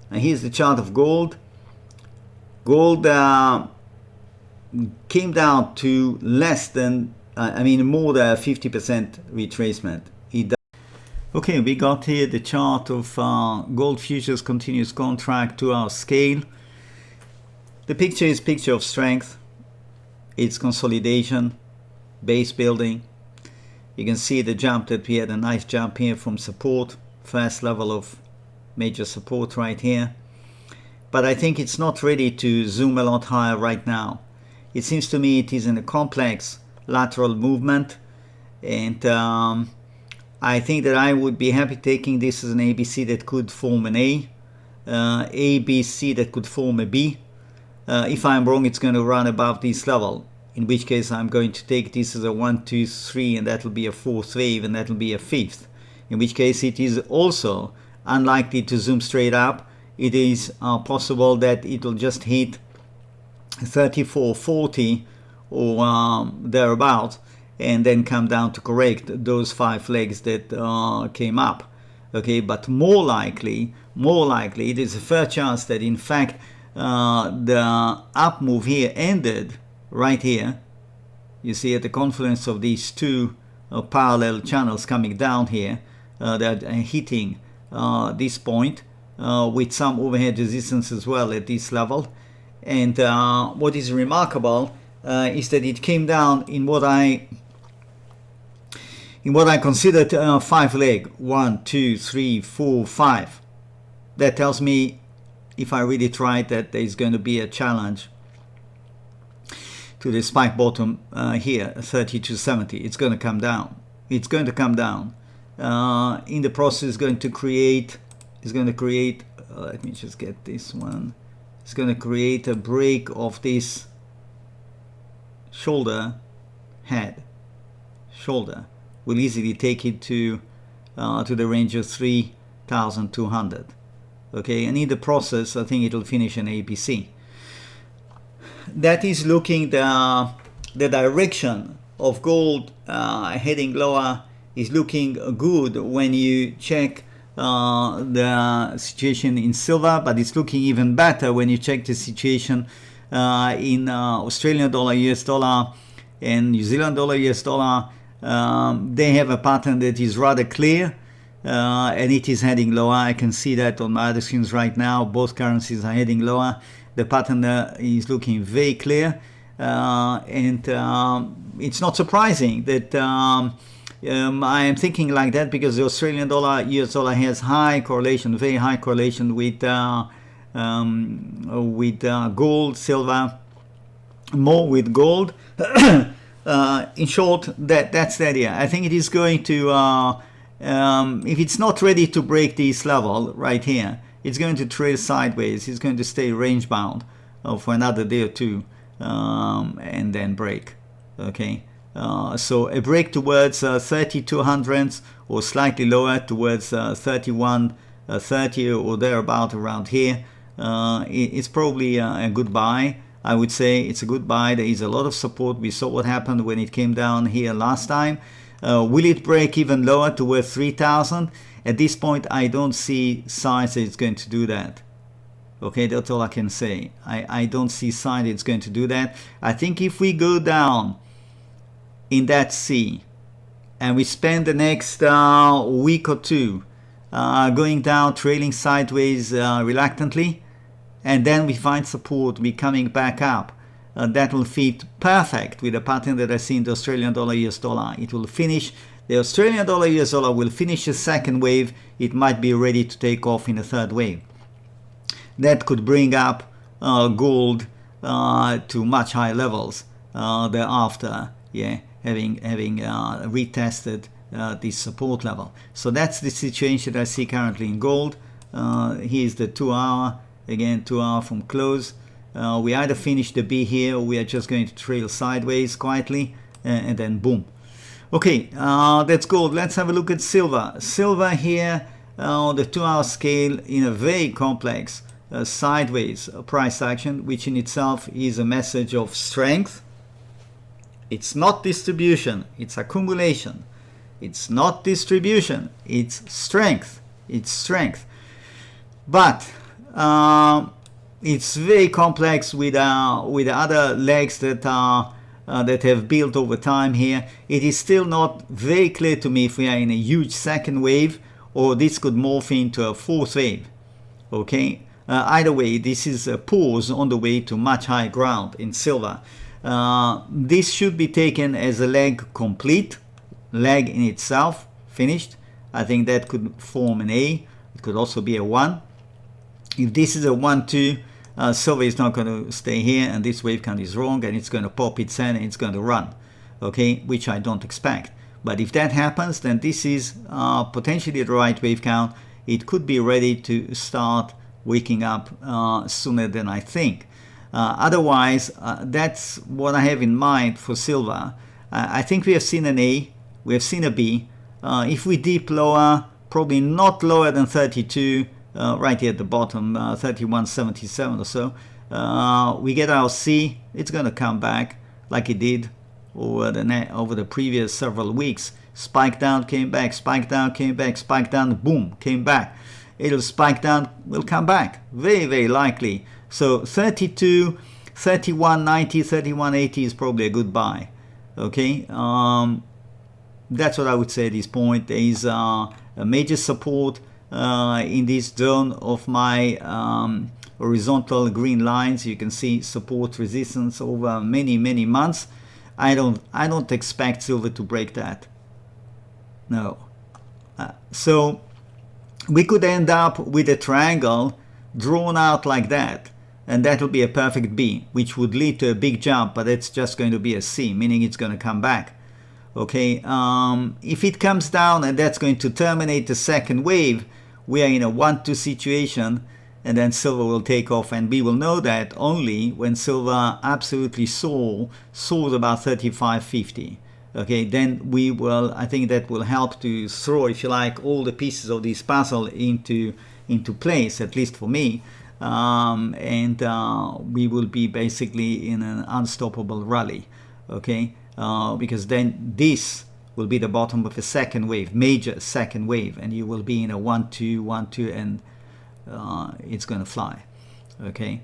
And here's the chart of gold. Gold came down to less than, more than 50% retracement. Okay, we got here the chart of gold futures continuous contract 2-hour scale. The picture is picture of strength. It's consolidation, base building. You can see the jump that we had, a nice jump here from support, first level of major support right here. But I think it's not ready to zoom a lot higher right now. It seems to me it is in a complex lateral movement, and I think that I would be happy taking this as an ABC that could form an A, ABC that could form a B. If I'm wrong, it's going to run above this level, in which case I'm going to take this as a 1, 2, 3, and that will be a fourth wave, and that will be a fifth, in which case it is also unlikely to zoom straight up. It is possible that it will just hit 34.40 or thereabout, and then come down to correct those 5 legs that came up. Okay, but more likely, it is a fair chance that in fact the up move here ended right here. You see at the confluence of these two parallel channels coming down here, that are hitting this point with some overhead resistance as well at this level. And what is remarkable is that it came down in what I considered 5 leg, 1, 2, 3, 4, 5. That tells me, if I read it right, that there is going to be a challenge to the spike bottom here, 32.70. It's going to come down. It's going to come down. In the process, is going to create. Let me just get this one. It's going to create a break of this shoulder. Will easily take it to the range of 3,200. Okay, and in the process, I think it will finish an ABC. That is looking the direction of gold heading lower is looking good when you check the situation in silver, but it's looking even better when you check the situation in Australian dollar, US dollar, and New Zealand dollar, US dollar. They have a pattern that is rather clear, and it is heading lower. I can see that on my other screens right now. Both currencies are heading lower. The pattern is looking very clear, and it's not surprising that I am thinking like that, because the Australian dollar, US dollar has high correlation, very high correlation with gold, silver, more with gold. In short, that's the idea. I think it is going to, if it's not ready to break this level right here, it's going to trail sideways. It's going to stay range bound for another day or two, and then break. Okay, so a break towards 3200s or slightly lower towards 3130 or thereabout around here. It's probably a good buy. I would say it's a good buy. There is a lot of support. We saw what happened when it came down here last time. Will it break even lower towards 3000? At this point, I don't see signs that it's going to do that. Okay, that's all I can say. I don't see signs it's going to do that. I think if we go down in that C and we spend the next week or two going down, trailing sideways reluctantly, and then we find support, we coming back up, that will fit perfect with the pattern that I see in the Australian dollar, US dollar. It will finish, the Australian dollar, US dollar will finish a second wave. It might be ready to take off in a third wave. That could bring up gold to much higher levels thereafter, yeah, having retested this support level. So that's the situation that I see currently in gold. Here's the 2 hour, again 2 hour from close. We either finish the B here, or we are just going to trail sideways quietly, and then boom. Okay, that's gold. Let's have a look at silver. Silver here on the 2 hour scale in a very complex sideways price action, which in itself is a message of strength. It's not distribution, it's accumulation. It's not distribution, it's strength. It's strength. But It's very complex with other legs that are that have built over time here. It is still not very clear to me if we are in a huge second wave or this could morph into a fourth wave. Okay, either way, this is a pause on the way to much higher ground in silver. This should be taken as a leg complete, leg in itself, finished. I think that could form an A. It could also be a 1. If this is a 1-2, silver is not going to stay here, and this wave count is wrong, and it's going to pop its head and it's going to run, okay, which I don't expect. But if that happens, then this is potentially the right wave count. It could be ready to start waking up sooner than I think. Otherwise, that's what I have in mind for silver. I think we have seen an A, we have seen a B. If we dip lower, probably not lower than 32, right here at the bottom, 31.77 or so, we get our C. It's going to come back like it did over the previous several weeks. Spike down, came back, spike down, came back, spike down, boom, came back. It'll spike down, will come back, very, very likely. So 32, 31.90, 31.80 is probably a good buy. Okay, that's what I would say at this point. There is a major support in this zone of my horizontal green lines. You can see support resistance over many months. I don't expect silver to break that. No. So we could end up with a triangle drawn out like that, and that will be a perfect B, which would lead to a big jump, but it's just going to be a C, meaning it's going to come back. Okay, if it comes down and that's going to terminate the second wave, we are in a 1-2 situation, and then silver will take off, and we will know that only when silver absolutely soars about 35.50. Okay, then we will, I think that will help to throw, if you like, all the pieces of this puzzle into place, at least for me, and we will be basically in an unstoppable rally. Okay, because then this will be the bottom of a second wave, major second wave, and you will be in a 1-2, 1-2, and it's going to fly. Okay.